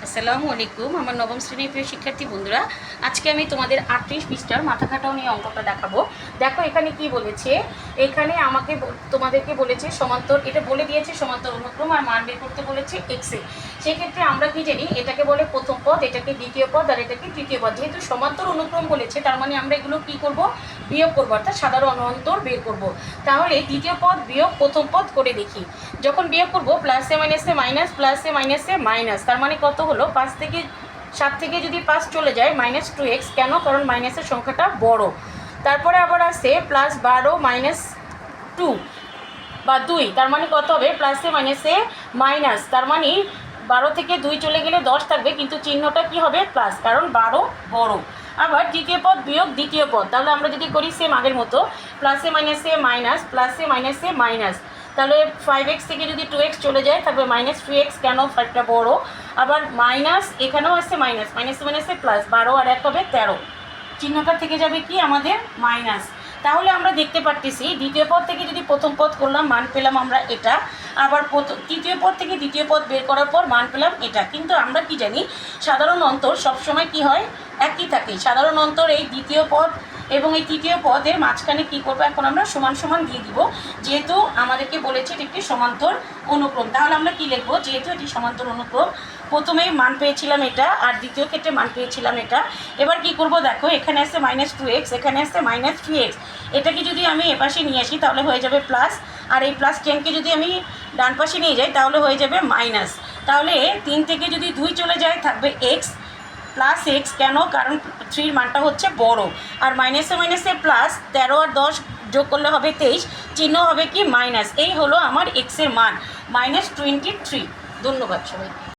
আসসালামু আলাইকুম আমার নবম শ্রেণীর প্রিয় শিক্ষার্থী বন্ধুরা, আজকে আমি তোমাদের 38 পৃষ্ঠার মাথা খাটাও নিয়ে অঙ্কটা দেখাবো। দেখো এখানে কি বলেছে, এখানে আমাকে তোমাদেরকে বলেছে সমান্তর, এটা বলে দিয়েছে সমান্তর অনুক্রম আর মান বের করতে বলেছে এক্সে। সেক্ষেত্রে আমরা কি জানি, এটাকে বলে প্রথম পদ, এটাকে দ্বিতীয় পদ আর এটাকে তৃতীয় পদ। যেহেতু সমান্তর অনুক্রম বলেছে তার মানে আমরা এগুলো কি করব, বিয়োগ করবো, অর্থাৎ সাধারণ অন্তর বের করব। তাহলে দ্বিতীয় পদ বিয়োগ প্রথম পদ করে দেখি। যখন বিয়োগ করবো প্লাসে মাইনাসে মাইনাস, প্লাসে মাইনাসে মাইনাস, তার মানে কত হলো, 5 থেকে 7 থেকে যদি 5 চলে যায় -2x, কেন, কারণ মাইনাসের সংখ্যাটা বড়। তারপরে আবার আসে +12 - 2 বা 2, তার মানে কত হবে, প্লাসে মাইনাসে মাইনাস, তার মানে 12 থেকে 2 চলে গেলে 10 থাকবে, কিন্তু চিহ্নটা কি হবে, প্লাস, কারণ 12 বড়। আবার তৃতীয় পদ বিয়োগ দ্বিতীয় পদ, তাহলে আমরা যদি করি সেম আগের মতো, প্লাসে মাইনাসে মাইনাস, প্লাসে মাইনাসে মাইনাস, তাহলে 5x থেকে যদি 2x চলে যায় থাকবে -3x, কেন, 5টা বড়। আবার মাইনাস, এখানেও আসছে মাইনাস, মাইনাসে মাইনাসে প্লাস, 12 আর 1 হবে 13, চিহ্নটা থেকে যাবে কি আমাদের মাইনাস। তাহলে আমরা দেখতে পারতেছি দ্বিতীয় পদ থেকে যদি প্রথম পদ করলাম মান পেলাম আমরা এটা, আবার তৃতীয় পদ থেকে দ্বিতীয় পদ বের করার পর মান পেলাম এটা। কিন্তু আমরা কি জানি, সাধারণ অন্তর সবসময় কি হয়, একই থাকে। সাধারণ অন্তর এই দ্বিতীয় পদ এবং এই তৃতীয় পদের মাঝখানে কি করবো, এখন আমরা সমান সমান দিয়ে দিব, যেহেতু আমাদেরকে বলেছে এটি একটি সমান্তর অনুক্রম। তাহলে আমরা কি লিখবো, যেহেতু এটি সমান্তর অনুক্রম, প্রথমেই মান পেয়েছিলাম এটা আর দ্বিতীয় ক্ষেত্রে মান পেয়েছিলাম এটা। এবার কি করব, দেখো এখানে আসছে -2x, এখানে আসছে -3x, এটাকে যদি আমি এপাশে নিয়ে আসি তাহলে হয়ে যাবে প্লাস, আর এই +10কে যদি আমি ডান পাশে নিয়ে যাই তাহলে হয়ে যাবে মাইনাস। তাহলে 3 থেকে যদি 2 চলে যায় থাকবে x প্লাস x, কেন, কারণ 3 মানটা হচ্ছে বড়। আর মাইনাসে মাইনাসে প্লাস, 13 আর 10 যোগ করলে হবে 23, চিহ্ন হবে কি মাইনাস। এই হলো আমার x এর মান -23। ধন্যবাদ সবাই।